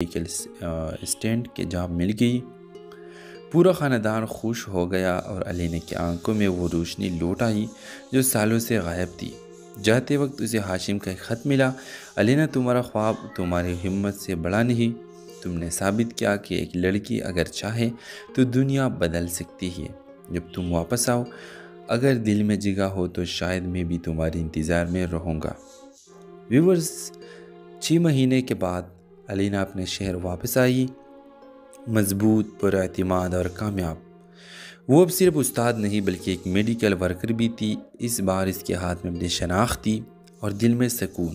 Medical assistant کی job مل گئی۔ پورا خاندان خوش ہو گیا اور علینا کی آنکھوں میں وہ روشنی لوٹ آئی جو سالوں سے غائب تھی۔ جاتے وقت اسے ہاشم کا ایک خط ملا۔ علینا، تمہارا خواب تمہاری ہمت سے بڑا نہیں۔ تم نے ثابت کیا کہ ایک لڑکی اگر چاہے تو دنیا بدل سکتی ہے۔ جب تم واپس آؤ، اگر دل میں جگہ ہو تو شاید میں بھی تمہارے انتظار میں رہوں گا۔ ویورز، 6 مہینے کے بعد علینا اپنے شہر واپس آئی، مضبوط، پر اعتماد اور کامیاب۔ وہ اب صرف استاد نہیں بلکہ ایک میڈیکل ورکر بھی تھی۔ اس بار اس کے ہاتھ میں اپنی شناخت تھی اور دل میں سکون۔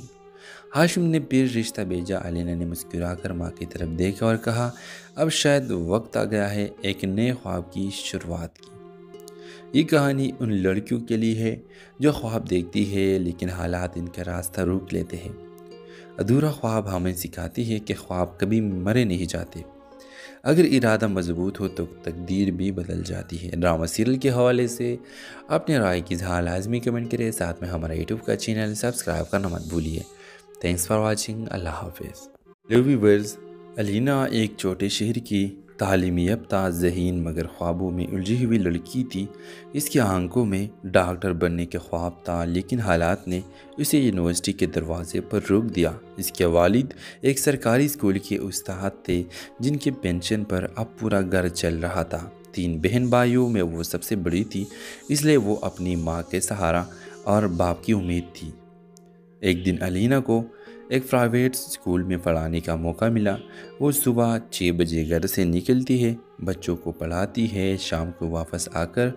ہاشم نے پھر رشتہ بھیجا۔ علینا نے مسکرا کر ماں کی طرف دیکھا اور کہا، اب شاید وقت آ گیا ہے ایک نئے خواب کی شروعات کی۔ یہ کہانی ان لڑکیوں کے لیے ہے جو خواب دیکھتی ہے لیکن حالات ان کا راستہ روک لیتے ہیں۔ ادھورا خواب ہمیں سکھاتی ہے کہ خواب کبھی مرے نہیں جاتے۔ اگر ارادہ مضبوط ہو تو تقدیر بھی بدل جاتی ہے۔ ڈرامہ سیریل کے حوالے سے اپنے رائے کی اظہار لازمی کمنٹ کریں، ساتھ میں ہمارا یوٹیوب کا چینل سبسکرائب کرنا مت بھولیے۔ Thanks for watching. اللہ حافظ۔ ہیلو ویورز، علینا ایک چھوٹے شہر کی تعلیم یافتہ، ذہین مگر خوابوں میں الجھی ہوئی لڑکی تھی۔ اس کی آنکھوں میں ڈاکٹر بننے کے خواب تھا لیکن حالات نے اسے یونیورسٹی کے دروازے پر روک دیا۔ اس کے والد ایک سرکاری اسکول کے استاد تھے جن کے پینشن پر اب پورا گھر چل رہا تھا۔ 3 بہن بھائیوں میں وہ سب سے بڑی تھی، اس لیے وہ اپنی ماں کے سہارا اور باپ کی امید تھی۔ ایک دن علینا کو ایک پرائیویٹ اسکول میں پڑھانے کا موقع ملا۔ وہ صبح 6 بجے گھر سے نکلتی ہے، بچوں کو پڑھاتی ہے، شام کو واپس آ کر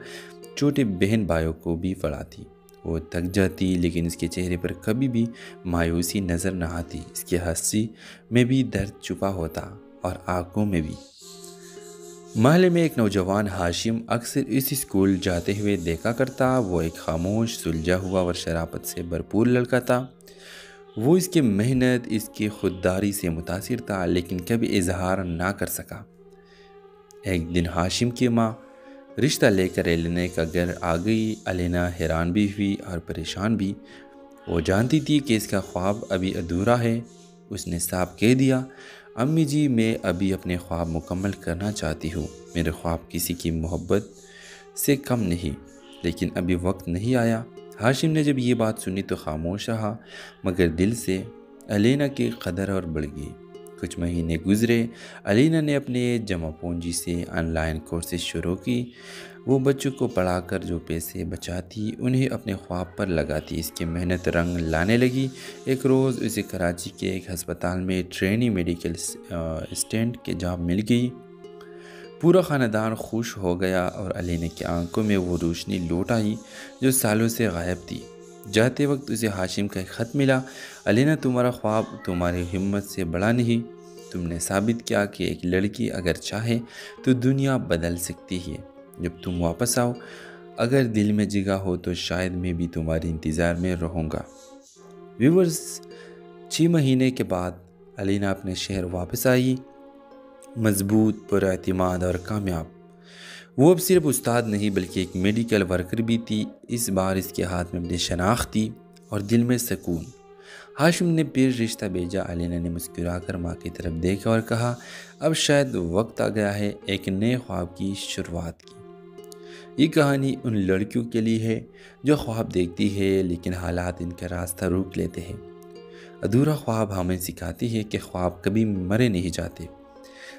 چھوٹے بہن بھائیوں کو بھی پڑھاتی۔ وہ تھک جاتی لیکن اس کے چہرے پر کبھی بھی مایوسی نظر نہ آتی۔ اس کی ہنسی میں بھی درد چھپا ہوتا اور آنکھوں میں بھی۔ محلے میں ایک نوجوان ہاشم اکثر اس اسکول جاتے ہوئے دیکھا کرتا۔ وہ ایک خاموش، سلجھا ہوا اور شرافت سے بھرپور لڑکا تھا۔ وہ اس کی محنت، اس کی خودداری سے متاثر تھا لیکن کبھی اظہار نہ کر سکا۔ ایک دن ہاشم کی ماں رشتہ لے کر علینا کا گھر آ گئی۔ علینا حیران بھی ہوئی اور پریشان بھی۔ وہ جانتی تھی کہ اس کا خواب ابھی ادھورا ہے۔ اس نے صاف کہہ دیا، امی جی، میں ابھی اپنے خواب مکمل کرنا چاہتی ہوں۔ میرے خواب کسی کی محبت سے کم نہیں، لیکن ابھی وقت نہیں آیا۔ ہاشم نے جب یہ بات سنی تو خاموش رہا، مگر دل سے علینا کی قدر اور بڑھ گئی۔ کچھ مہینے گزرے۔ علینا نے اپنے جمع پونجی سے آن لائن کورسز شروع کی۔ وہ بچوں کو پڑھا کر جو پیسے بچاتی انہیں اپنے خواب پر لگاتی۔ اس کی محنت رنگ لانے لگی۔ ایک روز اسے کراچی کے ایک ہسپتال میں ٹرینی میڈیکل اسٹینٹ کی جاب مل گئی۔ پورا خاندان خوش ہو گیا اور علینا کی آنکھوں میں وہ روشنی لوٹ آئی جو سالوں سے غائب تھی۔ جاتے وقت اسے ہاشم کا ایک خط ملا۔ علینا، تمہارا خواب تمہاری ہمت سے بڑا نہیں۔ تم نے ثابت کیا کہ ایک لڑکی اگر چاہے تو دنیا بدل سکتی ہے۔ جب تم واپس آؤ، اگر دل میں جگہ ہو تو شاید میں بھی تمہارے انتظار میں رہوں گا۔ ویورز، 6 مہینے کے بعد علینا اپنے شہر واپس آئی، مضبوط، پر اعتماد اور کامیاب۔ وہ اب صرف استاد نہیں بلکہ ایک میڈیکل ورکر بھی تھی۔ اس بار اس کے ہاتھ میں اپنی شناخت تھی اور دل میں سکون۔ ہاشم نے پھر رشتہ بھیجا۔ علینا نے مسکرا کر ماں کی طرف دیکھا اور کہا، اب شاید وقت آ گیا ہے ایک نئے خواب کی شروعات کی۔ یہ کہانی ان لڑکیوں کے لیے ہے جو خواب دیکھتی ہے لیکن حالات ان کا راستہ روک لیتے ہیں۔ ادھورا خواب ہمیں سکھاتی ہے کہ خواب کبھی مرے نہیں جاتے۔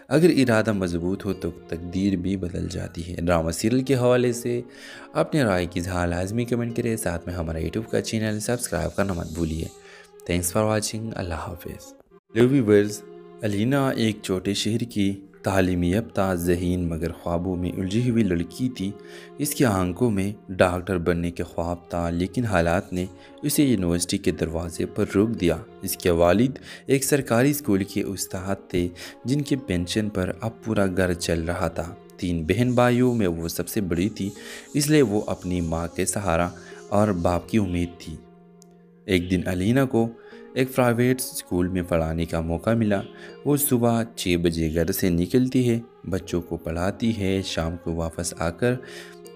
اگر ارادہ مضبوط ہو تو تقدیر بھی بدل جاتی ہے۔ ڈرامہ سیریل کے حوالے سے اپنے رائے کی اظہار لازمی کمنٹ کریں، ساتھ میں ہمارا یوٹیوب کا چینل سبسکرائب کرنا مت بھولیے۔ Thanks for watching. اللہ حافظ۔ ہیلو ویورز، علینا ایک چھوٹے شہر کی تعلیم یافتہ، ذہین مگر خوابوں میں الجھی ہوئی لڑکی تھی۔ اس کی آنکھوں میں ڈاکٹر بننے کے خواب تھا لیکن حالات نے اسے یونیورسٹی کے دروازے پر روک دیا۔ اس کے والد ایک سرکاری اسکول کے استاد تھے جن کے پینشن پر اب پورا گھر چل رہا تھا۔ 3 بہن بھائیوں میں وہ سب سے بڑی تھی، اس لیے وہ اپنی ماں کے سہارا اور باپ کی امید تھی۔ ایک دن علینا کو ایک پرائیویٹ اسکول میں پڑھانے کا موقع ملا۔ وہ صبح 6 بجے گھر سے نکلتی ہے، بچوں کو پڑھاتی ہے، شام کو واپس آ کر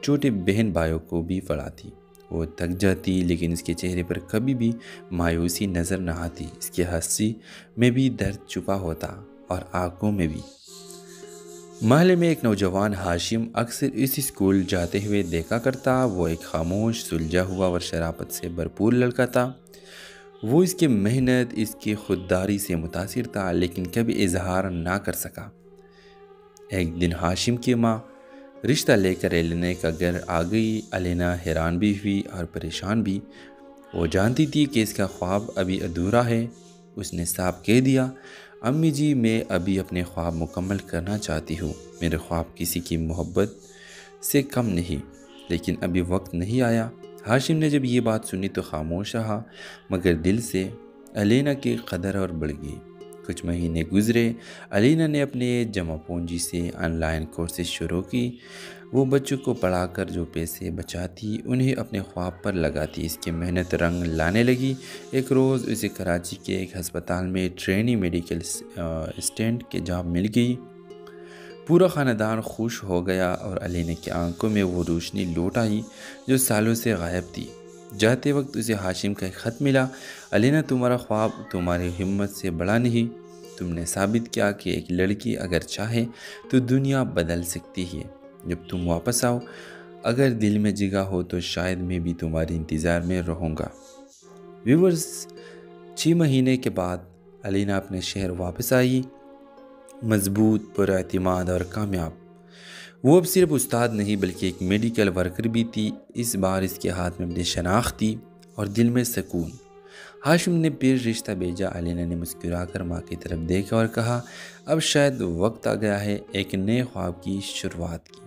چھوٹے بہن بھائیوں کو بھی پڑھاتی۔ وہ تھک جاتی لیکن اس کے چہرے پر کبھی بھی مایوسی نظر نہ آتی۔ اس کی ہنسی میں بھی درد چھپا ہوتا اور آنکھوں میں بھی۔ محلے میں ایک نوجوان ہاشم اکثر اس اسکول جاتے ہوئے دیکھا کرتا۔ وہ ایک خاموش، سلجھا ہوا اور شرافت سے بھرپور لڑکا تھا۔ وہ اس کی محنت، اس کی خودداری سے متاثر تھا، لیکن کبھی اظہار نہ کر سکا۔ ایک دن ہاشم کی ماں رشتہ لے کر الینا کا گھر آ گئی۔ الینا حیران بھی ہوئی اور پریشان بھی۔ وہ جانتی تھی کہ اس کا خواب ابھی ادھورا ہے۔ اس نے صاف کہہ دیا، امی جی، میں ابھی اپنے خواب مکمل کرنا چاہتی ہوں۔ میرے خواب کسی کی محبت سے کم نہیں، لیکن ابھی وقت نہیں آیا۔ ہاشم نے جب یہ بات سنی تو خاموش رہا، مگر دل سے الینا کی قدر اور بڑھ گئی۔ کچھ مہینے گزرے۔ الینا نے اپنے جمع پونجی سے آن لائن کورسز شروع کی۔ وہ بچوں کو پڑھا کر جو پیسے بچاتی انہیں اپنے خواب پر لگاتی۔ اس کی محنت رنگ لانے لگی۔ ایک روز اسے کراچی کے ایک ہسپتال میں ٹرینی میڈیکل اسسٹنٹ کی جاب مل گئی۔ پورا خاندان خوش ہو گیا اور الینا کی آنکھوں میں وہ روشنی لوٹ آئی جو سالوں سے غائب تھی۔ جاتے وقت اسے ہاشم کا ایک خط ملا، الینا، تمہارا خواب تمہاری ہمت سے بڑا نہیں۔ تم نے ثابت کیا کہ ایک لڑکی اگر چاہے تو دنیا بدل سکتی ہے۔ جب تم واپس آؤ، اگر دل میں جگہ ہو تو شاید میں بھی تمہارے انتظار میں رہوں گا۔ ویورز، 6 مہینے کے بعد الینا اپنے شہر واپس آئی، مضبوط، پر اعتماد اور کامیاب۔ وہ اب صرف استاد نہیں بلکہ ایک میڈیکل ورکر بھی تھی۔ اس بار اس کے ہاتھ میں اپنی شناخت تھی اور دل میں سکون۔ ہاشم نے پھر رشتہ بھیجا۔ الینا نے مسکرا کر ماں کی طرف دیکھا اور کہا، اب شاید وقت آ گیا ہے ایک نئے خواب کی شروعات کی۔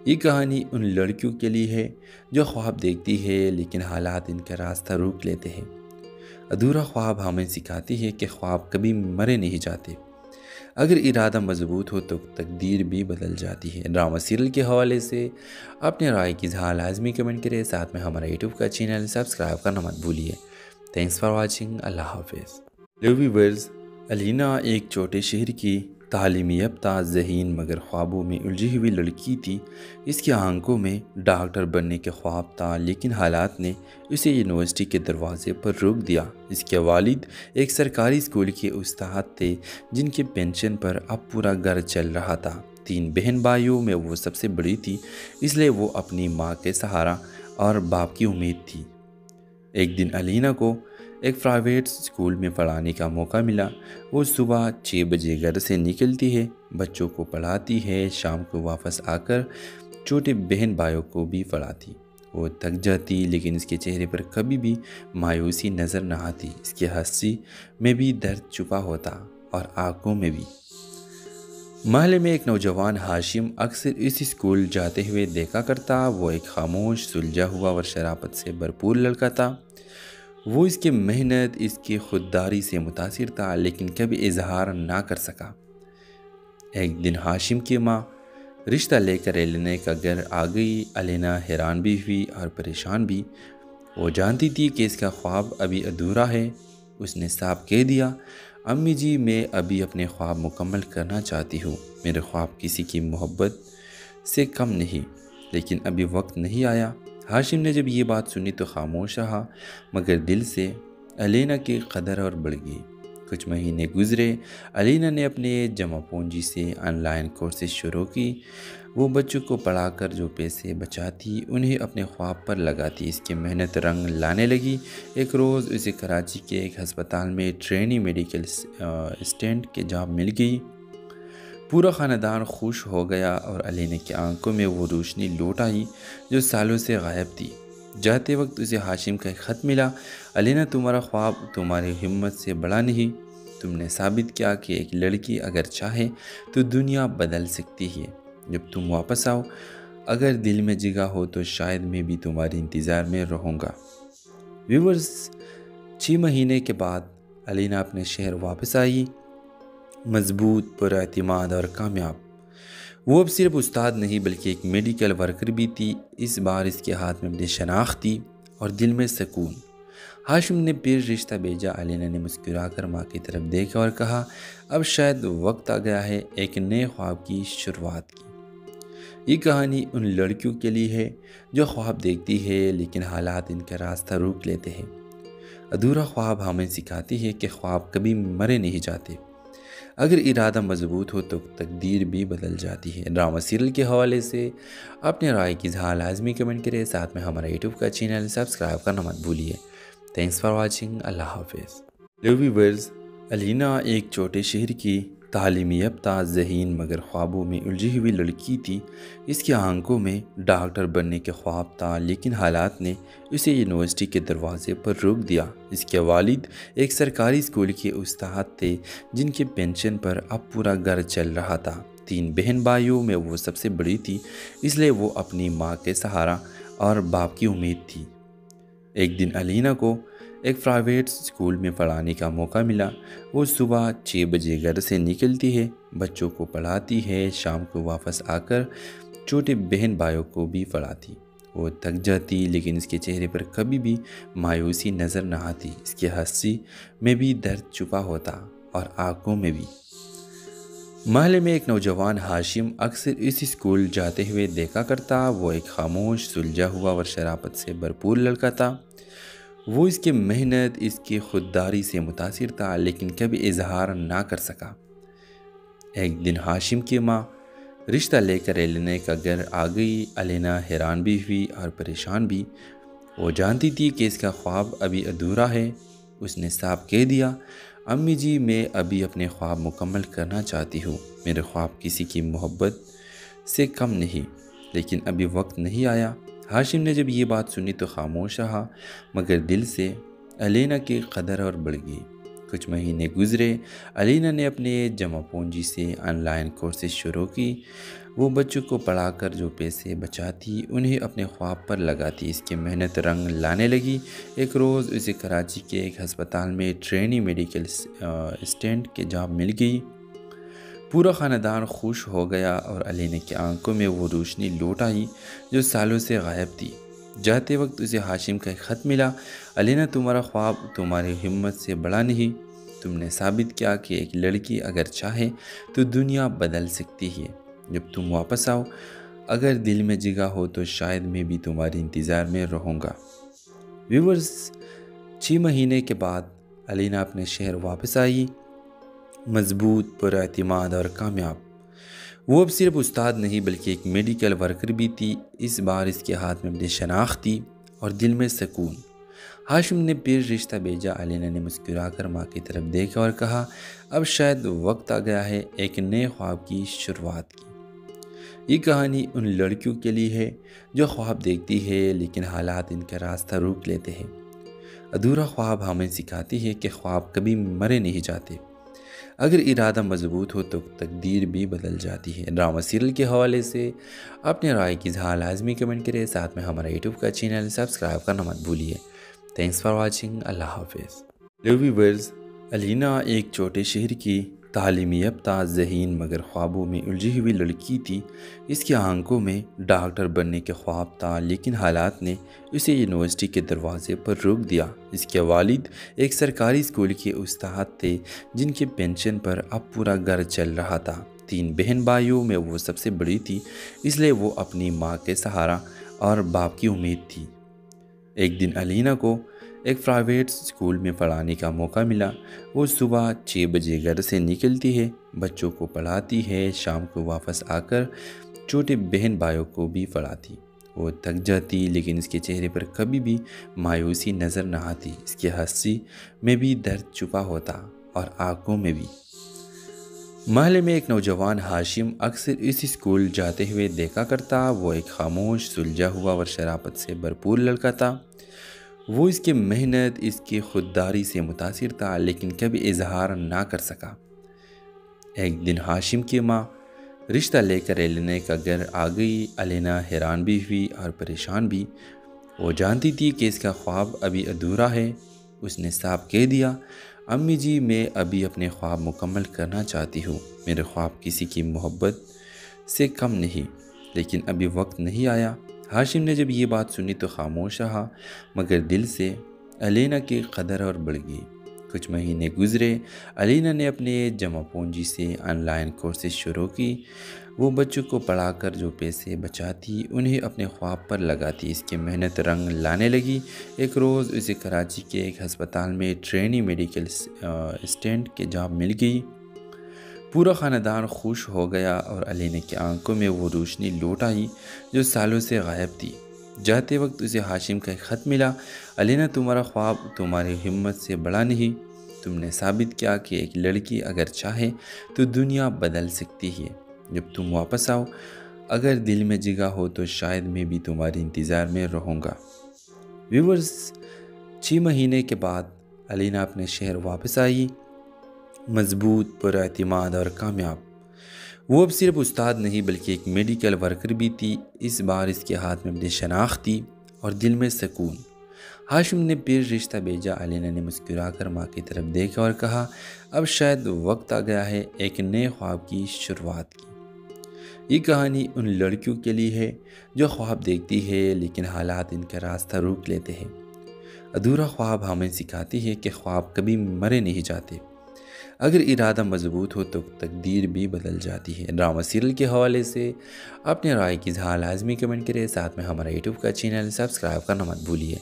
یہ کہانی ان لڑکیوں کے لیے ہے جو خواب دیکھتی ہے لیکن حالات ان کا راستہ روک لیتے ہیں۔ ادھورا خواب ہمیں سکھاتی ہے کہ خواب کبھی مرے نہیں جاتے۔ اگر ارادہ مضبوط ہو تو تقدیر بھی بدل جاتی ہے۔ ڈرامہ سیریل کے حوالے سے اپنے رائے کی اظہار لازمی کمنٹ کریں، ساتھ میں ہمارا یوٹیوب کا چینل سبسکرائب کرنا مت بھولیے۔ Thanks for watching. اللہ حافظ۔ ہیلو ویورز، الینا ایک چھوٹے شہر کی تعلیمی یافتہ، ذہین مگر خوابوں میں الجھی ہوئی لڑکی تھی۔ اس کی آنکھوں میں ڈاکٹر بننے کے خواب تھا، لیکن حالات نے اسے یونیورسٹی کے دروازے پر روک دیا۔ اس کے والد ایک سرکاری اسکول کے استاد تھے جن کے پینشن پر اب پورا گھر چل رہا تھا۔ 3 بہن بھائیوں میں وہ سب سے بڑی تھی، اس لیے وہ اپنی ماں کے سہارا اور باپ کی امید تھی۔ ایک دن الینا کو ایک پرائیویٹ اسکول میں پڑھانے کا موقع ملا۔ وہ صبح 6 بجے گھر سے نکلتی ہے، بچوں کو پڑھاتی ہے، شام کو واپس آ کر چھوٹے بہن بھائیوں کو بھی پڑھاتی۔ وہ تھک جاتی لیکن اس کے چہرے پر کبھی بھی مایوسی نظر نہ آتی۔ اس کی ہنسی میں بھی درد چھپا ہوتا اور آنکھوں میں بھی۔ محلے میں ایک نوجوان ہاشم اکثر اس اسکول جاتے ہوئے دیکھا کرتا۔ وہ ایک خاموش، سلجھا ہوا اور شرافت سے بھرپور لڑکا تھا۔ وہ اس کی محنت، اس کی خودداری سے متاثر تھا، لیکن کبھی اظہار نہ کر سکا۔ ایک دن ہاشم کی ماں رشتہ لے کر الینا کا گھر آ گئی۔ الینا حیران بھی ہوئی اور پریشان بھی۔ وہ جانتی تھی کہ اس کا خواب ابھی ادھورا ہے۔ اس نے صاف کہہ دیا، امی جی، میں ابھی اپنے خواب مکمل کرنا چاہتی ہوں۔ میرے خواب کسی کی محبت سے کم نہیں، لیکن ابھی وقت نہیں آیا۔ ہاشم نے جب یہ بات سنی تو خاموش رہا، مگر دل سے الینا کی قدر اور بڑھ گئی۔ کچھ مہینے گزرے۔ الینا نے اپنے جمع پونجی سے آن لائن کورسز شروع کی۔ وہ بچوں کو پڑھا کر جو پیسے بچاتی انہیں اپنے خواب پر لگاتی۔ اس کی محنت رنگ لانے لگی۔ ایک روز اسے کراچی کے ایک ہسپتال میں ٹرینی میڈیکل اسسٹنٹ کی جاب مل گئی۔ پورا خاندان خوش ہو گیا اور الینا کی آنکھوں میں وہ روشنی لوٹ آئی جو سالوں سے غائب تھی۔ جاتے وقت اسے ہاشم کا ایک خط ملا، الینا، تمہارا خواب تمہاری ہمت سے بڑا نہیں۔ تم نے ثابت کیا کہ ایک لڑکی اگر چاہے تو دنیا بدل سکتی ہے۔ جب تم واپس آؤ، اگر دل میں جگہ ہو تو شاید میں بھی تمہارے انتظار میں رہوں گا۔ ویورز، 6 مہینے کے بعد الینا اپنے شہر واپس آئی، مضبوط، پر اعتماد اور کامیاب۔ وہ اب صرف استاد نہیں بلکہ ایک میڈیکل ورکر بھی تھی۔ اس بار اس کے ہاتھ میں اپنی شناخت تھی اور دل میں سکون۔ ہاشم نے پھر رشتہ بھیجا۔ الینا نے مسکرا کر ماں کی طرف دیکھا اور کہا، اب شاید وقت آ گیا ہے ایک نئے خواب کی شروعات کی۔ یہ کہانی ان لڑکیوں کے لیے ہے جو خواب دیکھتی ہے لیکن حالات ان کا راستہ روک لیتے ہیں۔ ادھورا خواب ہمیں سکھاتی ہے کہ خواب کبھی مرے نہیں جاتے۔ اگر ارادہ مضبوط ہو تو تقدیر بھی بدل جاتی ہے۔ ڈرامہ سیریل کے حوالے سے اپنے رائے کی اظہار لازمی کمنٹ کریں، ساتھ میں ہمارا یوٹیوب کا چینل سبسکرائب کرنا مت بھولیے۔ Thanks for watching. اللہ حافظ۔ ہیلو ویورز، الینا ایک چھوٹے شہر کی تعلیم یافتہ ذہین مگر خوابوں میں الجھی ہوئی لڑکی تھی۔ اس کی آنکھوں میں ڈاکٹر بننے کے خواب تھا، لیکن حالات نے اسے یونیورسٹی کے دروازے پر روک دیا۔ اس کے والد ایک سرکاری اسکول کے استاد تھے، جن کے پینشن پر اب پورا گھر چل رہا تھا۔ 3 بہن بھائیوں میں وہ سب سے بڑی تھی، اس لیے وہ اپنی ماں کے سہارا اور باپ کی امید تھی۔ ایک دن الینا کو ایک پرائیویٹ اسکول میں پڑھانے کا موقع ملا۔ وہ صبح 6 بجے گھر سے نکلتی ہے، بچوں کو پڑھاتی ہے، شام کو واپس آ کر چھوٹے بہن بھائیوں کو بھی پڑھاتی۔ وہ تھک جاتی، لیکن اس کے چہرے پر کبھی بھی مایوسی نظر نہ آتی۔ اس کی ہنسی میں بھی درد چھپا ہوتا اور آنکھوں میں بھی۔ محلے میں ایک نوجوان ہاشم اکثر اس اسکول جاتے ہوئے دیکھا کرتا۔ وہ ایک خاموش، سلجھا ہوا اور شرافت سے بھرپور لڑکا تھا۔ وہ اس کی محنت، اس کی خودداری سے متاثر تھا، لیکن کبھی اظہار نہ کر سکا۔ ایک دن ہاشم کی ماں رشتہ لے کر الینا کا گھر آ گئی۔ الینا حیران بھی ہوئی اور پریشان بھی۔ وہ جانتی تھی کہ اس کا خواب ابھی ادھورا ہے۔ اس نے صاف کہہ دیا، امی جی، میں ابھی اپنے خواب مکمل کرنا چاہتی ہوں۔ میرے خواب کسی کی محبت سے کم نہیں، لیکن ابھی وقت نہیں آیا۔ ہاشم نے جب یہ بات سنی تو خاموش رہا، مگر دل سے الینا کی قدر اور بڑھ گئی۔ کچھ مہینے گزرے، الینا نے اپنے جمع پونجی سے آن لائن کورسز شروع کی۔ وہ بچوں کو پڑھا کر جو پیسے بچاتی، انہیں اپنے خواب پر لگاتی۔ اس کی محنت رنگ لانے لگی۔ ایک روز اسے کراچی کے ایک ہسپتال میں ٹرینی میڈیکل اسسٹنٹ کی جاب مل گئی۔ پورا خاندان خوش ہو گیا اور الینا کی آنکھوں میں وہ روشنی لوٹ آئی جو سالوں سے غائب تھی۔ جاتے وقت اسے ہاشم کا ایک خط ملا، الینا، تمہارا خواب تمہاری ہمت سے بڑا نہیں۔ تم نے ثابت کیا کہ ایک لڑکی اگر چاہے تو دنیا بدل سکتی ہے۔ جب تم واپس آؤ، اگر دل میں جگہ ہو تو شاید میں بھی تمہارے انتظار میں رہوں گا۔ ویورز، 6 مہینے کے بعد الینا اپنے شہر واپس آئی، مضبوط، پر اعتماد اور کامیاب۔ وہ اب صرف استاد نہیں بلکہ ایک میڈیکل ورکر بھی تھی۔ اس بار اس کے ہاتھ میں اپنی شناخت تھی اور دل میں سکون۔ ہاشم نے پھر رشتہ بھیجا۔ الینا نے مسکرا کر ماں کی طرف دیکھا اور کہا، اب شاید وقت آ گیا ہے ایک نئے خواب کی شروعات کی۔ یہ کہانی ان لڑکیوں کے لیے ہے جو خواب دیکھتی ہے لیکن حالات ان کا راستہ روک لیتے ہیں۔ ادھورا خواب ہمیں سکھاتی ہے کہ خواب کبھی مرے نہیں جاتے۔ اگر ارادہ مضبوط ہو تو تقدیر بھی بدل جاتی ہے۔ ڈرامہ سیریل کے حوالے سے اپنے رائے کی اظہار لازمی کمنٹ کریں، ساتھ میں ہمارا یوٹیوب کا چینل سبسکرائب کرنا مت بھولیے۔ Thanks for watching. اللہ حافظ۔ ہیلو ویورز، الینا ایک چھوٹے شہر کی تعلیم یافتہ ذہین مگر خوابوں میں الجھی ہوئی لڑکی تھی۔ اس کی آنکھوں میں ڈاکٹر بننے کے خواب تھا، لیکن حالات نے اسے یونیورسٹی کے دروازے پر روک دیا۔ اس کے والد ایک سرکاری اسکول کے استاد تھے، جن کے پینشن پر اب پورا گھر چل رہا تھا۔ 3 بہن بھائیوں میں وہ سب سے بڑی تھی، اس لیے وہ اپنی ماں کے سہارا اور باپ کی امید تھی۔ ایک دن الینا کو ایک پرائیویٹ اسکول میں پڑھانے کا موقع ملا۔ وہ صبح 6 بجے گھر سے نکلتی ہے، بچوں کو پڑھاتی ہے، شام کو واپس آ کر چھوٹے بہن بھائیوں کو بھی پڑھاتی۔ وہ تھک جاتی، لیکن اس کے چہرے پر کبھی بھی مایوسی نظر نہ آتی۔ اس کی ہنسی میں بھی درد چھپا ہوتا اور آنکھوں میں بھی۔ محلے میں ایک نوجوان ہاشم اکثر اس اسکول جاتے ہوئے دیکھا کرتا۔ وہ ایک خاموش، سلجھا ہوا اور شرافت سے بھرپور لڑکا تھا۔ وہ اس کی محنت، اس کی خودداری سے متاثر تھا، لیکن کبھی اظہار نہ کر سکا۔ ایک دن ہاشم کی ماں رشتہ لے کر الینا کا گھر آ گئی۔ الینا حیران بھی ہوئی اور پریشان بھی۔ وہ جانتی تھی کہ اس کا خواب ابھی ادھورا ہے۔ اس نے صاف کہہ دیا، امی جی، میں ابھی اپنے خواب مکمل کرنا چاہتی ہوں۔ میرے خواب کسی کی محبت سے کم نہیں، لیکن ابھی وقت نہیں آیا۔ ہاشم نے جب یہ بات سنی تو خاموش رہا، مگر دل سے الینا کی قدر اور بڑھ گئی۔ کچھ مہینے گزرے، الینا نے اپنے جمع پونجی سے آن لائن کورسز شروع کی۔ وہ بچوں کو پڑھا کر جو پیسے بچاتی، انہیں اپنے خواب پر لگاتی۔ اس کی محنت رنگ لانے لگی۔ ایک روز اسے کراچی کے ایک ہسپتال میں ٹرینی میڈیکل اسسٹنٹ کی جاب مل گئی۔ پورا خاندان خوش ہو گیا اور علینا کی آنکھوں میں وہ روشنی لوٹ آئی جو سالوں سے غائب تھی۔ جاتے وقت اسے ہاشم کا ایک خط ملا۔ علینا، تمہارا خواب تمہاری ہمت سے بڑا نہیں۔ تم نے ثابت کیا کہ ایک لڑکی اگر چاہے تو دنیا بدل سکتی ہے۔ جب تم واپس آؤ، اگر دل میں جگہ ہو تو شاید میں بھی تمہارے انتظار میں رہوں گا۔ ویورز، 6 مہینے کے بعد علینا اپنے شہر واپس آئی، مضبوط، پر اعتماد اور کامیاب۔ وہ اب صرف استاد نہیں بلکہ ایک میڈیکل ورکر بھی تھی۔ اس بار اس کے ہاتھ میں اپنی شناخت تھی اور دل میں سکون۔ ہاشم نے پھر رشتہ بھیجا۔ علینا نے مسکرا کر ماں کی طرف دیکھا اور کہا، اب شاید وقت آ گیا ہے ایک نئے خواب کی شروعات کی۔ یہ کہانی ان لڑکیوں کے لیے ہے جو خواب دیکھتی ہے لیکن حالات ان کا راستہ روک لیتے ہیں۔ ادھورا خواب ہمیں سکھاتی ہے کہ خواب کبھی مرے نہیں جاتے۔ اگر ارادہ مضبوط ہو تو تقدیر بھی بدل جاتی ہے۔ ڈرامہ سیریل کے حوالے سے اپنے رائے کی اظہار لازمی کمنٹ کریں، ساتھ میں ہمارا یوٹیوب کا چینل سبسکرائب کرنا مت بھولیے۔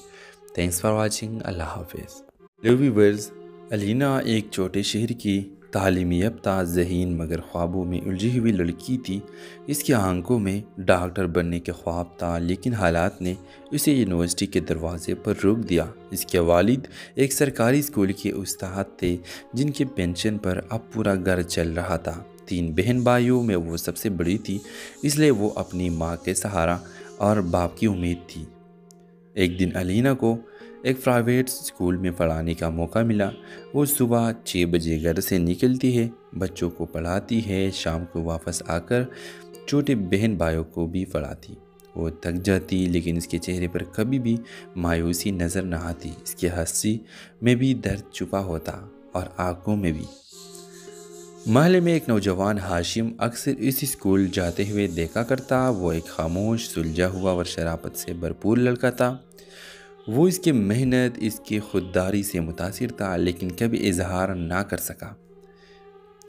Thanks for watching. اللہ حافظ۔ ہیلو ویورز، علینا ایک چھوٹے شہر کی تعلیم یافتہ، ذہین مگر خوابوں میں الجھی ہوئی لڑکی تھی۔ اس کی آنکھوں میں ڈاکٹر بننے کے خواب تھا، لیکن حالات نے اسے یونیورسٹی کے دروازے پر روک دیا۔ اس کے والد ایک سرکاری اسکول کے استاد تھے جن کے پینشن پر اب پورا گھر چل رہا تھا۔ 3 بہن بھائیوں میں وہ سب سے بڑی تھی، اس لیے وہ اپنی ماں کے سہارا اور باپ کی امید تھی۔ ایک دن علینا کو ایک پرائیویٹ اسکول میں پڑھانے کا موقع ملا۔ وہ صبح 6 بجے گھر سے نکلتی ہے، بچوں کو پڑھاتی ہے، شام کو واپس آ کر چھوٹے بہن بھائیوں کو بھی پڑھاتی۔ وہ تھک جاتی لیکن اس کے چہرے پر کبھی بھی مایوسی نظر نہ آتی۔ اس کی ہنسی میں بھی درد چھپا ہوتا اور آنکھوں میں بھی۔ محلے میں ایک نوجوان ہاشم اکثر اس اسکول جاتے ہوئے دیکھا کرتا۔ وہ ایک خاموش، سلجھا ہوا اور شرافت سے بھرپور لڑکا تھا۔ وہ اس کی محنت، اس کی خودداری سے متاثر تھا لیکن کبھی اظہار نہ کر سکا۔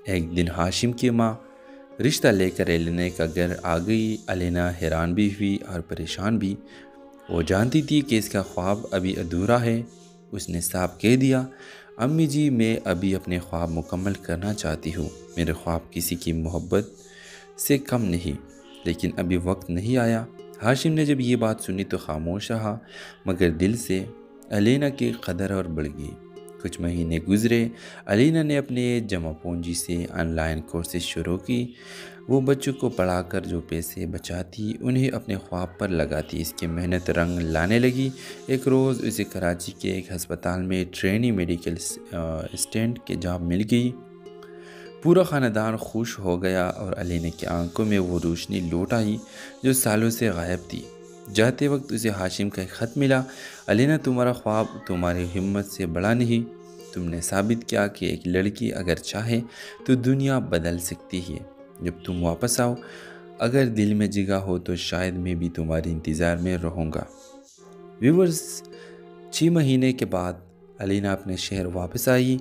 ایک دن ہاشم کی ماں رشتہ لے کر علینا کا گھر آ گئی۔ علینا حیران بھی ہوئی اور پریشان بھی۔ وہ جانتی تھی کہ اس کا خواب ابھی ادھورا ہے۔ اس نے صاف کہہ دیا، امی جی، میں ابھی اپنے خواب مکمل کرنا چاہتی ہوں۔ میرے خواب کسی کی محبت سے کم نہیں، لیکن ابھی وقت نہیں آیا۔ ہاشم نے جب یہ بات سنی تو خاموش رہا، مگر دل سے علینا کی قدر اور بڑھ گئی۔ کچھ مہینے گزرے۔ علینا نے اپنے جمع پونجی سے آن لائن کورسز شروع کی۔ وہ بچوں کو پڑھا کر جو پیسے بچاتی انہیں اپنے خواب پر لگاتی۔ اس کی محنت رنگ لانے لگی۔ ایک روز اسے کراچی کے ایک ہسپتال میں ٹرینی میڈیکل اسسٹنٹ کی جاب مل گئی۔ پورا خاندان خوش ہو گیا اور علینا کی آنکھوں میں وہ روشنی لوٹ آئی جو سالوں سے غائب تھی۔ جاتے وقت اسے ہاشم کا ایک خط ملا۔ علینا، تمہارا خواب تمہاری ہمت سے بڑا نہیں۔ تم نے ثابت کیا کہ ایک لڑکی اگر چاہے تو دنیا بدل سکتی ہے۔ جب تم واپس آؤ، اگر دل میں جگہ ہو تو شاید میں بھی تمہارے انتظار میں رہوں گا۔ ویورز، 6 مہینے کے بعد علینا اپنے شہر واپس آئی،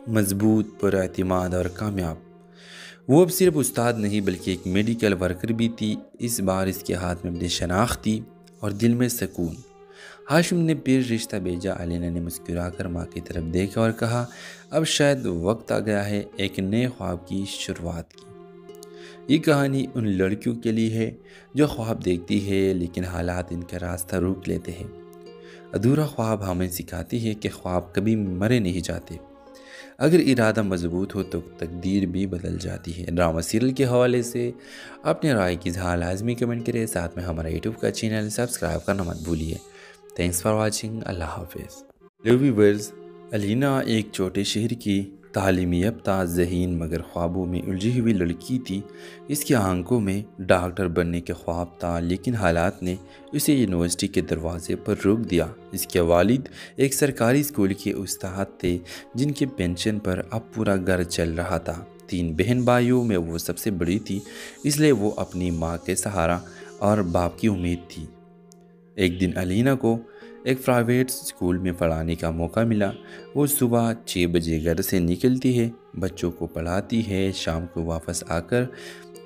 مضبوط، پر اعتماد اور کامیاب۔ وہ اب صرف استاد نہیں بلکہ ایک میڈیکل ورکر بھی تھی۔ اس بار اس کے ہاتھ میں اپنی شناخت تھی اور دل میں سکون۔ ہاشم نے پھر رشتہ بھیجا۔ علینا نے مسکرا کر ماں کی طرف دیکھا اور کہا، اب شاید وقت آ گیا ہے ایک نئے خواب کی شروعات کی۔ یہ کہانی ان لڑکیوں کے لیے ہے جو خواب دیکھتی ہے لیکن حالات ان کا راستہ روک لیتے ہیں۔ ادھورا خواب ہمیں سکھاتی ہے کہ خواب کبھی مرے نہیں جاتے۔ اگر ارادہ مضبوط ہو تو تقدیر بھی بدل جاتی ہے۔ ڈرامہ سیریل کے حوالے سے اپنے رائے کی اظہار لازمی کمنٹ کریں، ساتھ میں ہمارا یوٹیوب کا چینل سبسکرائب کرنا مت بھولیے۔ Thanks for watching. اللہ حافظ۔ ہیلو ویورز، علینا ایک چھوٹے شہر کی تعلیم یافتہ، ذہین مگر خوابوں میں الجھی ہوئی لڑکی تھی۔ اس کی آنکھوں میں ڈاکٹر بننے کے خواب تھا، لیکن حالات نے اسے یونیورسٹی کے دروازے پر روک دیا۔ اس کے والد ایک سرکاری اسکول کے استاد تھے جن کے پینشن پر اب پورا گھر چل رہا تھا۔ 3 بہن بھائیوں میں وہ سب سے بڑی تھی، اس لیے وہ اپنی ماں کے سہارا اور باپ کی امید تھی۔ ایک دن علینا کو ایک پرائیویٹ اسکول میں پڑھانے کا موقع ملا۔ وہ صبح 6 بجے گھر سے نکلتی ہے، بچوں کو پڑھاتی ہے، شام کو واپس آ کر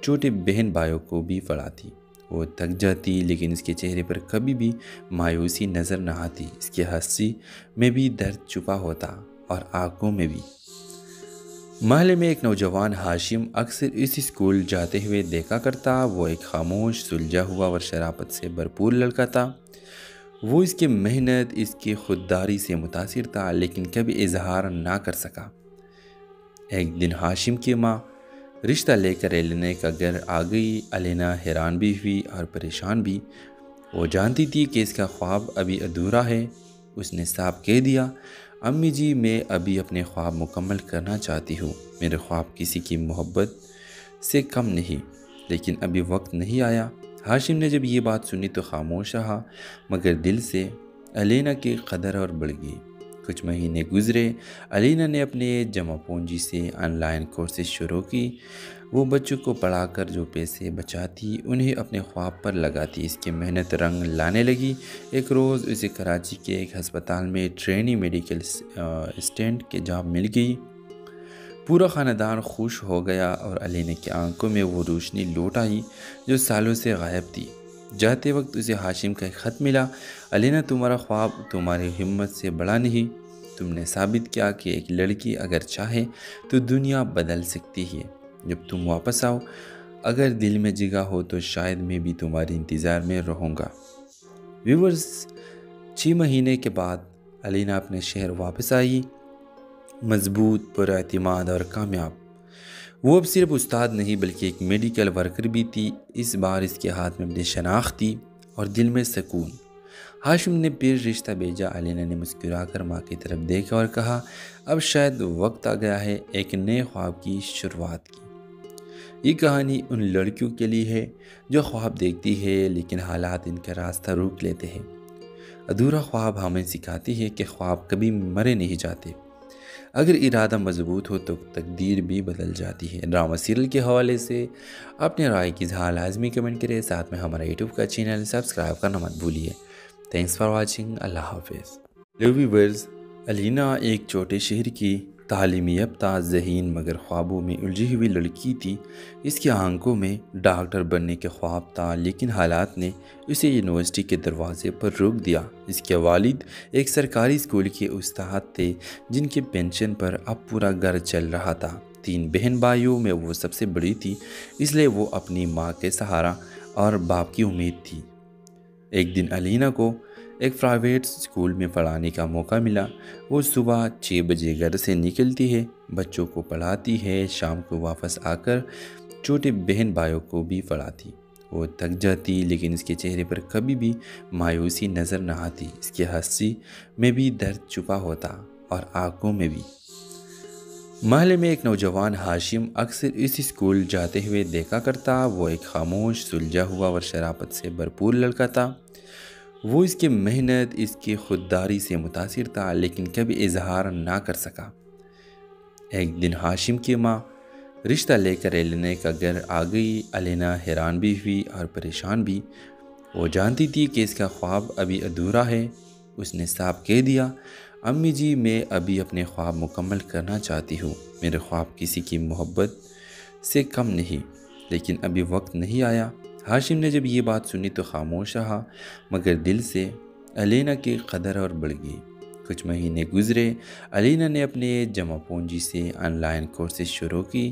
چھوٹے بہن بھائیوں کو بھی پڑھاتی۔ وہ تھک جاتی لیکن اس کے چہرے پر کبھی بھی مایوسی نظر نہ آتی۔ اس کی ہنسی میں بھی درد چھپا ہوتا اور آنکھوں میں بھی۔ محلے میں ایک نوجوان ہاشم اکثر اس اسکول جاتے ہوئے دیکھا کرتا۔ وہ ایک خاموش، سلجھا ہوا اور شرافت سے بھرپور لڑکا تھا۔ وہ اس کی محنت، اس کی خودداری سے متاثر تھا، لیکن کبھی اظہار نہ کر سکا۔ ایک دن ہاشم کی ماں رشتہ لے کر الینا کا گھر آ گئی۔ الینا حیران بھی ہوئی اور پریشان بھی۔ وہ جانتی تھی کہ اس کا خواب ابھی ادھورا ہے۔ اس نے صاف کہہ دیا، امی جی، میں ابھی اپنے خواب مکمل کرنا چاہتی ہوں۔ میرے خواب کسی کی محبت سے کم نہیں، لیکن ابھی وقت نہیں آیا۔ ہاشم نے جب یہ بات سنی تو خاموش رہا، مگر دل سے الینا کی قدر اور بڑھ گئی۔ کچھ مہینے گزرے۔ الینا نے اپنے جمع پونجی سے آن لائن کورسز شروع کی۔ وہ بچوں کو پڑھا کر جو پیسے بچاتی انہیں اپنے خواب پر لگاتی۔ اس کی محنت رنگ لانے لگی۔ ایک روز اسے کراچی کے ایک ہسپتال میں ٹرینی میڈیکل اسسٹنٹ کی جاب مل گئی۔ پورا خاندان خوش ہو گیا اور الینا کی آنکھوں میں وہ روشنی لوٹ آئی جو سالوں سے غائب تھی۔ جاتے وقت اسے ہاشم کا ایک خط ملا، الینا، تمہارا خواب تمہاری ہمت سے بڑا نہیں۔ تم نے ثابت کیا کہ ایک لڑکی اگر چاہے تو دنیا بدل سکتی ہے۔ جب تم واپس آؤ، اگر دل میں جگہ ہو تو شاید میں بھی تمہاری انتظار میں رہوں گا۔ ویورز، 6 مہینے کے بعد الینا اپنے شہر واپس آئی، مضبوط، پر اعتماد اور کامیاب۔ وہ اب صرف استاد نہیں بلکہ ایک میڈیکل ورکر بھی تھی۔ اس بار اس کے ہاتھ میں اپنی شناخت تھی اور دل میں سکون۔ ہاشم نے پھر رشتہ بھیجا۔ الینا نے مسکرا کر ماں کی طرف دیکھا اور کہا، اب شاید وقت آ گیا ہے ایک نئے خواب کی شروعات کی۔ یہ کہانی ان لڑکیوں کے لیے ہے جو خواب دیکھتی ہے لیکن حالات ان کا راستہ روک لیتے ہیں۔ ادھورا خواب ہمیں سکھاتی ہے کہ خواب کبھی مرے نہیں جاتے۔ اگر ارادہ مضبوط ہو تو تقدیر بھی بدل جاتی ہے۔ ڈرامہ سیریل کے حوالے سے اپنے رائے کی اظہار لازمی کمنٹ کریں، ساتھ میں ہمارا یوٹیوب کا چینل سبسکرائب کرنا مت بھولیے۔ Thanks for watching. اللہ حافظ۔ ہیلو ویورز، الینا ایک چھوٹے شہر کی تعلیم یافتہ، ذہین مگر خوابوں میں الجھی ہوئی لڑکی تھی۔ اس کی آنکھوں میں ڈاکٹر بننے کے خواب تھا، لیکن حالات نے اسے یونیورسٹی کے دروازے پر روک دیا۔ اس کے والد ایک سرکاری اسکول کے استاد تھے جن کے پینشن پر اب پورا گھر چل رہا تھا۔ 3 بہن بھائیوں میں وہ سب سے بڑی تھی، اس لیے وہ اپنی ماں کے سہارا اور باپ کی امید تھی۔ ایک دن الینا کو ایک پرائیویٹ اسکول میں پڑھانے کا موقع ملا۔ وہ صبح 6 بجے گھر سے نکلتی ہے، بچوں کو پڑھاتی ہے، شام کو واپس آ کر چھوٹے بہن بھائیوں کو بھی پڑھاتی۔ وہ تھک جاتی لیکن اس کے چہرے پر کبھی بھی مایوسی نظر نہ آتی۔ اس کی ہنسی میں بھی درد چھپا ہوتا اور آنکھوں میں بھی۔ محلے میں ایک نوجوان ہاشم اکثر اس اسکول جاتے ہوئے دیکھا کرتا۔ وہ ایک خاموش، سلجھا ہوا اور شرافت سے بھرپور لڑکا تھا۔ وہ اس کی محنت، اس کی خودداری سے متاثر تھا، لیکن کبھی اظہار نہ کر سکا۔ ایک دن ہاشم کی ماں رشتہ لے کر الینا کا گھر آ گئی۔ الینا حیران بھی ہوئی اور پریشان بھی۔ وہ جانتی تھی کہ اس کا خواب ابھی ادھورا ہے۔ اس نے صاف کہہ دیا، امی جی، میں ابھی اپنے خواب مکمل کرنا چاہتی ہوں۔ میرے خواب کسی کی محبت سے کم نہیں، لیکن ابھی وقت نہیں آیا۔ ہاشم نے جب یہ بات سنی تو خاموش رہا، مگر دل سے الینا کی قدر اور بڑھ گئی۔ کچھ مہینے گزرے۔ الینا نے اپنے جمع پونجی سے آن لائن کورسز شروع کی۔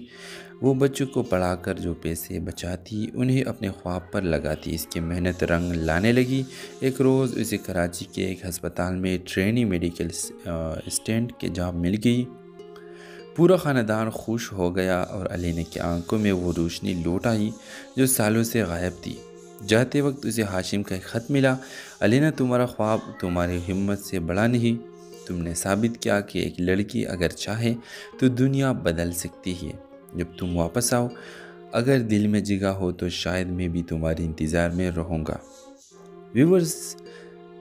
وہ بچوں کو پڑھا کر جو پیسے بچاتی انہیں اپنے خواب پر لگاتی۔ اس کی محنت رنگ لانے لگی۔ ایک روز اسے کراچی کے ایک ہسپتال میں ٹرینی میڈیکل اسسٹنٹ کی جاب مل گئی۔ پورا خاندان خوش ہو گیا اور الینا کی آنکھوں میں وہ روشنی لوٹ آئی جو سالوں سے غائب تھی۔ جاتے وقت اسے ہاشم کا ایک خط ملا، الینا، تمہارا خواب تمہاری ہمت سے بڑا نہیں۔ تم نے ثابت کیا کہ ایک لڑکی اگر چاہے تو دنیا بدل سکتی ہے۔ جب تم واپس آؤ، اگر دل میں جگہ ہو تو شاید میں بھی تمہاری انتظار میں رہوں گا۔ ویورز،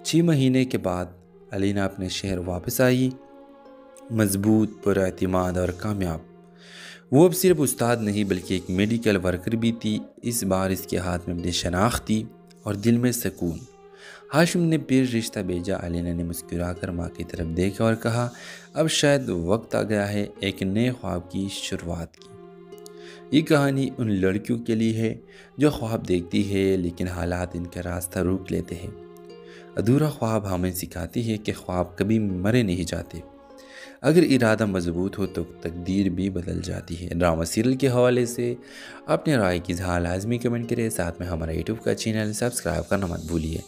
6 مہینے کے بعد الینا اپنے شہر واپس آئی، مضبوط، پر اعتماد اور کامیاب۔ وہ اب صرف استاد نہیں بلکہ ایک میڈیکل ورکر بھی تھی۔ اس بار اس کے ہاتھ میں اپنی شناخت تھی اور دل میں سکون۔ ہاشم نے پھر رشتہ بھیجا۔ الینا نے مسکرا کر ماں کی طرف دیکھا اور کہا، اب شاید وقت آ گیا ہے ایک نئے خواب کی شروعات کی۔ یہ کہانی ان لڑکیوں کے لیے ہے جو خواب دیکھتی ہے لیکن حالات ان کا راستہ روک لیتے ہیں۔ ادھورا خواب ہمیں سکھاتی ہے کہ خواب کبھی مرے نہیں جاتے۔ اگر ارادہ مضبوط ہو تو تقدیر بھی بدل جاتی ہے۔ ڈرامہ سیریل کے حوالے سے اپنے رائے کی اظہار لازمی کمنٹ کریں، ساتھ میں ہمارا یوٹیوب کا چینل سبسکرائب کرنا مت بھولیے۔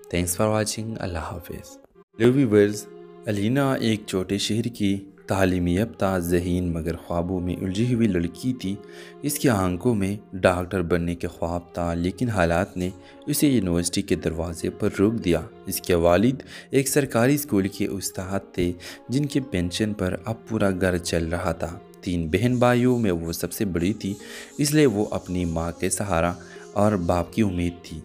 Thanks for watching. اللہ حافظ۔ ویورز، علینا ایک چھوٹے شہر کی تعلیمی یافتہ، ذہین مگر خوابوں میں الجھی ہوئی لڑکی تھی۔ اس کی آنکھوں میں ڈاکٹر بننے کے خواب تھا، لیکن حالات نے اسے یونیورسٹی کے دروازے پر روک دیا۔ اس کے والد ایک سرکاری اسکول کے استاد تھے، جن کے پینشن پر اب پورا گھر چل رہا تھا۔ 3 بہن بھائیوں میں وہ سب سے بڑی تھی، اس لیے وہ اپنی ماں کے سہارا اور باپ کی امید تھی۔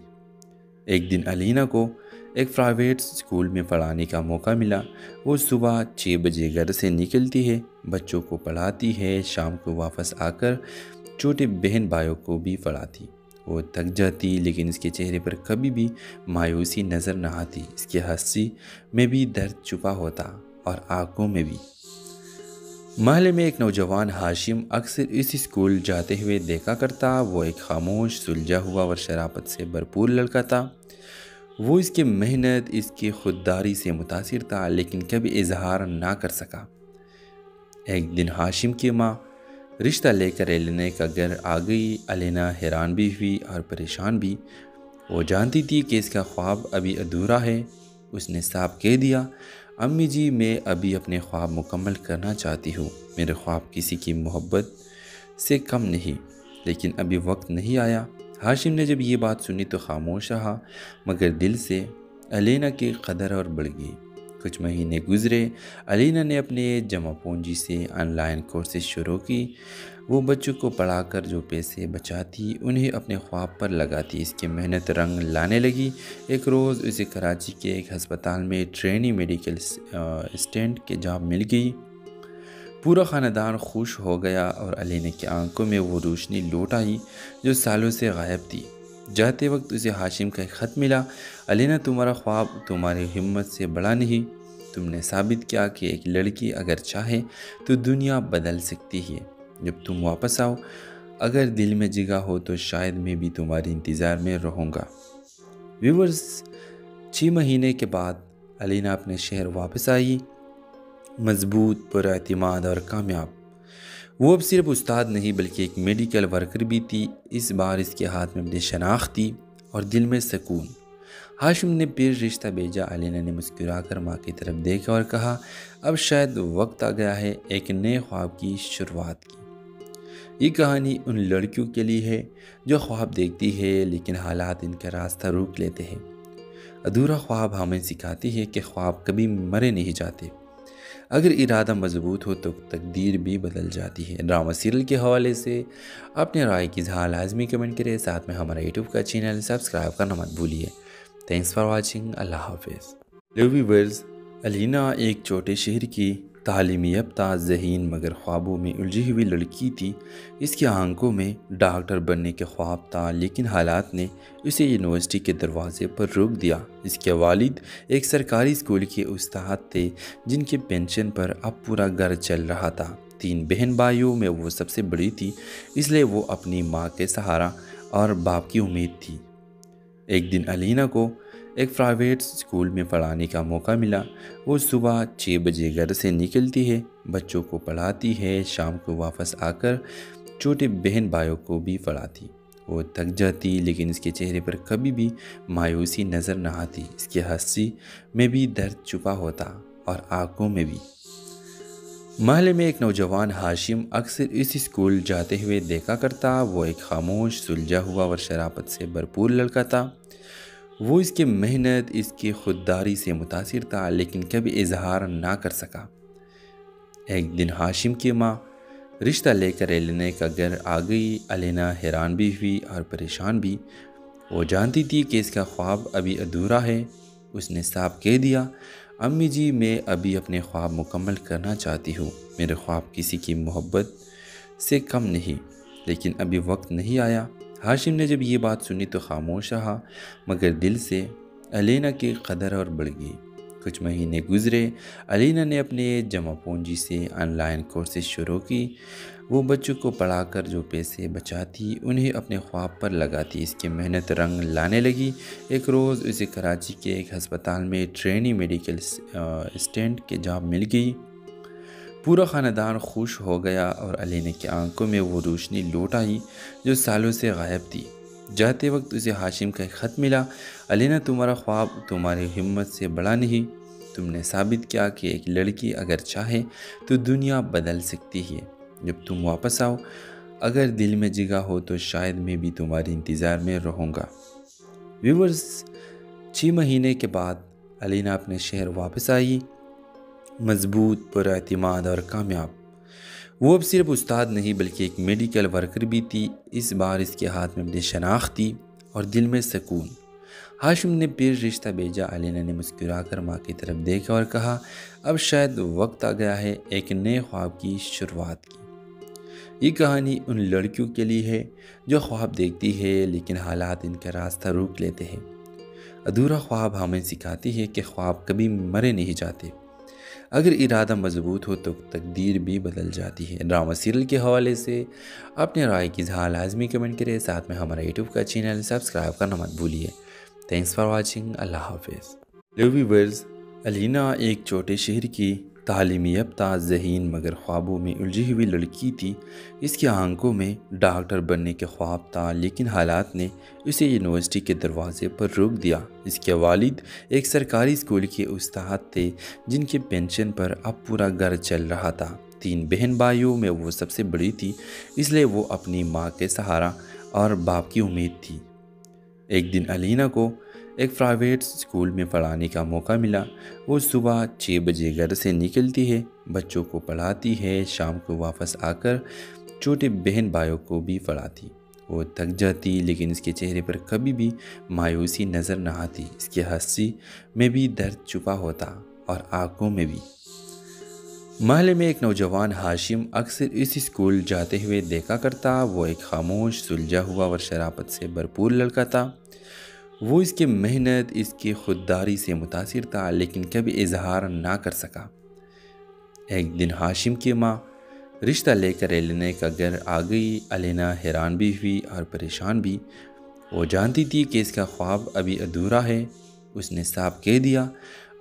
ایک دن علینا کو ایک پرائیویٹ اسکول میں پڑھانے کا موقع ملا۔ وہ صبح 6 بجے گھر سے نکلتی ہے، بچوں کو پڑھاتی ہے، شام کو واپس آ کر چھوٹے بہن بھائیوں کو بھی پڑھاتی۔ وہ تھک جاتی، لیکن اس کے چہرے پر کبھی بھی مایوسی نظر نہ آتی۔ اس کی ہنسی میں بھی درد چھپا ہوتا اور آنکھوں میں بھی۔ محلے میں ایک نوجوان ہاشم اکثر اس اسکول جاتے ہوئے دیکھا کرتا۔ وہ ایک خاموش، سلجھا ہوا اور شرافت سے بھرپور لڑکا تھا۔ وہ اس کی محنت، اس کی خودداری سے متاثر تھا، لیکن کبھی اظہار نہ کر سکا۔ ایک دن ہاشم کی ماں رشتہ لے کر علینا کا گھر آ گئی۔ علینا حیران بھی ہوئی اور پریشان بھی۔ وہ جانتی تھی کہ اس کا خواب ابھی ادھورا ہے۔ اس نے صاف کہہ دیا، امی جی، میں ابھی اپنے خواب مکمل کرنا چاہتی ہوں۔ میرے خواب کسی کی محبت سے کم نہیں، لیکن ابھی وقت نہیں آیا۔ ہاشم نے جب یہ بات سنی تو خاموش رہا، مگر دل سے علینا کی قدر اور بڑھ گئی۔ کچھ مہینے گزرے۔ علینا نے اپنے جمع پونجی سے آن لائن کورسز شروع کی۔ وہ بچوں کو پڑھا کر جو پیسے بچاتی، انہیں اپنے خواب پر لگاتی۔ اس کی محنت رنگ لانے لگی۔ ایک روز اسے کراچی کے ایک ہسپتال میں ٹرینی میڈیکل اسسٹنٹ کی جاب مل گئی۔ پورا خاندان خوش ہو گیا اور علینا کی آنکھوں میں وہ روشنی لوٹ آئی جو سالوں سے غائب تھی۔ جاتے وقت اسے ہاشم کا ایک خط ملا، علینا، تمہارا خواب تمہاری ہمت سے بڑا نہیں۔ تم نے ثابت کیا کہ ایک لڑکی اگر چاہے تو دنیا بدل سکتی ہے۔ جب تم واپس آؤ، اگر دل میں جگہ ہو تو شاید میں بھی تمہارے انتظار میں رہوں گا۔ ویورز، 6 مہینے کے بعد علینا اپنے شہر واپس آئی، مضبوط، پر اعتماد اور کامیاب۔ وہ اب صرف استاد نہیں بلکہ ایک میڈیکل ورکر بھی تھی۔ اس بار اس کے ہاتھ میں اپنی شناخت تھی اور دل میں سکون۔ ہاشم نے پھر رشتہ بھیجا۔ علینا نے مسکرا کر ماں کی طرف دیکھا اور کہا، اب شاید وقت آ گیا ہے ایک نئے خواب کی شروعات کی۔ یہ کہانی ان لڑکیوں کے لیے ہے جو خواب دیکھتی ہے لیکن حالات ان کا راستہ روک لیتے ہیں۔ ادھورا خواب ہمیں سکھاتی ہے کہ خواب کبھی مرے نہیں جاتے۔ اگر ارادہ مضبوط ہو تو تقدیر بھی بدل جاتی ہے۔ ڈرامہ سیریل کے حوالے سے اپنے رائے کی اظہار لازمی کمنٹ کریں، ساتھ میں ہمارا یوٹیوب کا چینل سبسکرائب کرنا مت بھولیے۔ Thanks for watching. اللہ حافظ۔ ویورز، علینا ایک چھوٹے شہر کی تعلیمی یافتہ، ذہین مگر خوابوں میں الجھی ہوئی لڑکی تھی۔ اس کی آنکھوں میں ڈاکٹر بننے کے خواب تھا، لیکن حالات نے اسے یونیورسٹی کے دروازے پر روک دیا۔ اس کے والد ایک سرکاری اسکول کے استاد تھے، جن کے پینشن پر اب پورا گھر چل رہا تھا۔ 3 بہن بھائیوں میں وہ سب سے بڑی تھی، اس لیے وہ اپنی ماں کے سہارا اور باپ کی امید تھی۔ ایک دن علینا کو ایک پرائیویٹ اسکول میں پڑھانے کا موقع ملا۔ وہ صبح 6 بجے گھر سے نکلتی ہے، بچوں کو پڑھاتی ہے، شام کو واپس آ کر چھوٹے بہن بھائیوں کو بھی پڑھاتی۔ وہ تھک جاتی، لیکن اس کے چہرے پر کبھی بھی مایوسی نظر نہ آتی۔ اس کی ہنسی میں بھی درد چھپا ہوتا اور آنکھوں میں بھی۔ محلے میں ایک نوجوان ہاشم اکثر اس اسکول جاتے ہوئے دیکھا کرتا۔ وہ ایک خاموش، سلجھا ہوا اور شرافت سے بھرپور لڑکا تھا۔ وہ اس کی محنت، اس کی خودداری سے متاثر تھا، لیکن کبھی اظہار نہ کر سکا۔ ایک دن ہاشم کی ماں رشتہ لے کر علینا کا گھر آ گئی۔ علینا حیران بھی ہوئی اور پریشان بھی۔ وہ جانتی تھی کہ اس کا خواب ابھی ادھورا ہے۔ اس نے صاف کہہ دیا، امی جی، میں ابھی اپنے خواب مکمل کرنا چاہتی ہوں۔ میرے خواب کسی کی محبت سے کم نہیں، لیکن ابھی وقت نہیں آیا۔ ہاشم نے جب یہ بات سنی تو خاموش رہا، مگر دل سے علینا کی قدر اور بڑھ گئی۔ کچھ مہینے گزرے۔ علینا نے اپنے جمع پونجی سے آن لائن کورسز شروع کی۔ وہ بچوں کو پڑھا کر جو پیسے بچاتی، انہیں اپنے خواب پر لگاتی۔ اس کی محنت رنگ لانے لگی۔ ایک روز اسے کراچی کے ایک ہسپتال میں ٹرینی میڈیکل اسسٹنٹ کی جاب مل گئی۔ پورا خاندان خوش ہو گیا اور علینا کی آنکھوں میں وہ روشنی لوٹ آئی جو سالوں سے غائب تھی۔ جاتے وقت اسے ہاشم کا ایک خط ملا، علینا تمہارا خواب تمہاری ہمت سے بڑا نہیں، تم نے ثابت کیا کہ ایک لڑکی اگر چاہے تو دنیا بدل سکتی ہے، جب تم واپس آؤ اگر دل میں جگہ ہو تو شاید میں بھی تمہارے انتظار میں رہوں گا۔ ویورز، 6 مہینے کے بعد علینا اپنے شہر واپس آئی، مضبوط، پر اعتماد اور کامیاب۔ وہ اب صرف استاد نہیں بلکہ ایک میڈیکل ورکر بھی تھی۔ اس بار اس کے ہاتھ میں اپنی شناخت تھی اور دل میں سکون۔ ہاشم نے پھر رشتہ بھیجا۔ علینا نے مسکرا کر ماں کی طرف دیکھا اور کہا، اب شاید وقت آ گیا ہے ایک نئے خواب کی شروعات کی۔ یہ کہانی ان لڑکیوں کے لیے ہے جو خواب دیکھتی ہے لیکن حالات ان کا راستہ روک لیتے ہیں۔ ادھورا خواب ہمیں سکھاتی ہے کہ خواب کبھی مرے نہیں جاتے، اگر ارادہ مضبوط ہو تو تقدیر بھی بدل جاتی ہے۔ ڈرامہ سیریل کے حوالے سے اپنے رائے کی اظہار لازمی کمنٹ کریں، ساتھ میں ہمارا یوٹیوب کا چینل سبسکرائب کرنا مت بھولیے۔ Thanks for watching. اللہ حافظ۔ ہیلو ویورز، علینا ایک چھوٹے شہر کی تعلیم یافتہ، ذہین مگر خوابوں میں الجھی ہوئی لڑکی تھی۔ اس کی آنکھوں میں ڈاکٹر بننے کے خواب تھا لیکن حالات نے اسے یونیورسٹی کے دروازے پر روک دیا۔ اس کے والد ایک سرکاری اسکول کے استاد تھے جن کے پینشن پر اب پورا گھر چل رہا تھا۔ 3 بہن بھائیوں میں وہ سب سے بڑی تھی، اس لیے وہ اپنی ماں کے سہارا اور باپ کی امید تھی۔ ایک دن علینا کو ایک پرائیویٹ اسکول میں پڑھانے کا موقع ملا۔ وہ صبح 6 بجے گھر سے نکلتی ہے، بچوں کو پڑھاتی ہے، شام کو واپس آ کر چھوٹے بہن بھائیوں کو بھی پڑھاتی۔ وہ تھک جاتی لیکن اس کے چہرے پر کبھی بھی مایوسی نظر نہ آتی۔ اس کی ہنسی میں بھی درد چھپا ہوتا اور آنکھوں میں بھی۔ محلے میں ایک نوجوان ہاشم اکثر اس اسکول جاتے ہوئے دیکھا کرتا۔ وہ ایک خاموش، سلجھا ہوا اور شرافت سے بھرپور لڑکا تھا۔ وہ اس کی محنت، اس کی خودداری سے متاثر تھا لیکن کبھی اظہار نہ کر سکا۔ ایک دن ہاشم کی ماں رشتہ لے کر علینا کا گھر آ گئی۔ علینا حیران بھی ہوئی اور پریشان بھی۔ وہ جانتی تھی کہ اس کا خواب ابھی ادھورا ہے۔ اس نے صاف کہہ دیا،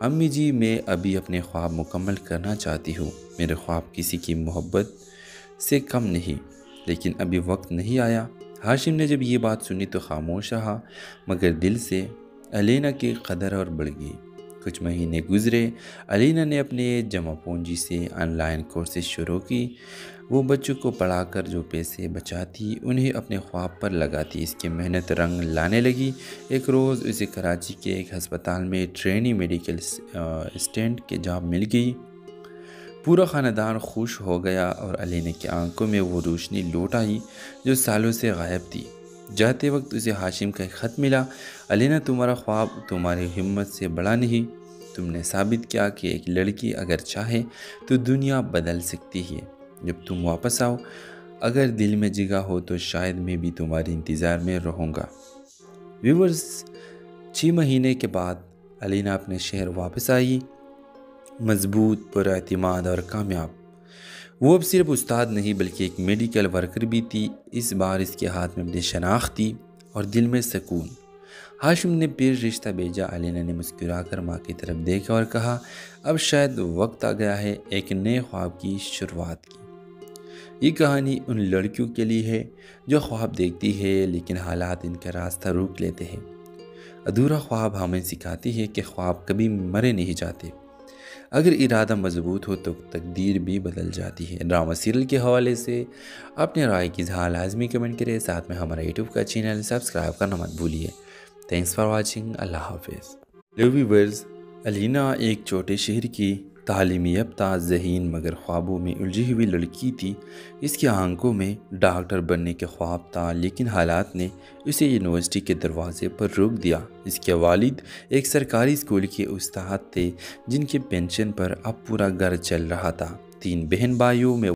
امی جی، میں ابھی اپنے خواب مکمل کرنا چاہتی ہوں۔ میرے خواب کسی کی محبت سے کم نہیں، لیکن ابھی وقت نہیں آیا۔ ہاشم نے جب یہ بات سنی تو خاموش رہا، مگر دل سے علینا کی قدر اور بڑھ گئی۔ کچھ مہینے گزرے، علینا نے اپنے جمع پونجی سے آن لائن کورسز شروع کی۔ وہ بچوں کو پڑھا کر جو پیسے بچاتی انہیں اپنے خواب پر لگاتی۔ اس کی محنت رنگ لانے لگی۔ ایک روز اسے کراچی کے ایک ہسپتال میں ٹرینی میڈیکل اسسٹنٹ کی جاب مل گئی۔ پورا خاندان خوش ہو گیا اور علینا کی آنکھوں میں وہ روشنی لوٹ آئی جو سالوں سے غائب تھی۔ جاتے وقت اسے ہاشم کا ایک خط ملا، علینا تمہارا خواب تمہاری ہمت سے بڑا نہیں، تم نے ثابت کیا کہ ایک لڑکی اگر چاہے تو دنیا بدل سکتی ہے، جب تم واپس آؤ اگر دل میں جگہ ہو تو شاید میں بھی تمہارے انتظار میں رہوں گا۔ ویورز، 6 مہینے کے بعد علینا اپنے شہر واپس آئی، مضبوط، پر اعتماد اور کامیاب۔ وہ اب صرف استاد نہیں بلکہ ایک میڈیکل ورکر بھی تھی۔ اس بار اس کے ہاتھ میں اپنی شناخت تھی اور دل میں سکون۔ ہاشم نے پھر رشتہ بھیجا۔ علینا نے مسکرا کر ماں کی طرف دیکھا اور کہا، اب شاید وقت آ گیا ہے ایک نئے خواب کی شروعات کی۔ یہ کہانی ان لڑکیوں کے لیے ہے جو خواب دیکھتی ہے لیکن حالات ان کا راستہ روک لیتے ہیں۔ ادھورا خواب ہمیں سکھاتی ہے کہ خواب کبھی مرے نہیں جاتے، اگر ارادہ مضبوط ہو تو تقدیر بھی بدل جاتی ہے۔ ڈرامہ سیریل کے حوالے سے اپنے رائے کی اظہار لازمی کمنٹ کریں، ساتھ میں ہمارا یوٹیوب کا چینل سبسکرائب کرنا مت بھولیے۔ Thanks for watching. اللہ حافظ۔ ہیلو ویورز، علینا ایک چھوٹے شہر کی تعلیم یافتہ، ذہین مگر خوابوں میں الجھی ہوئی لڑکی تھی۔ اس کی آنکھوں میں ڈاکٹر بننے کے خواب تھا لیکن حالات نے اسے یونیورسٹی کے دروازے پر روک دیا۔ اس کے والد ایک سرکاری اسکول کے استاد تھے جن کے پینشن پر اب پورا گھر چل رہا تھا۔ 3 بہن بھائیوں میں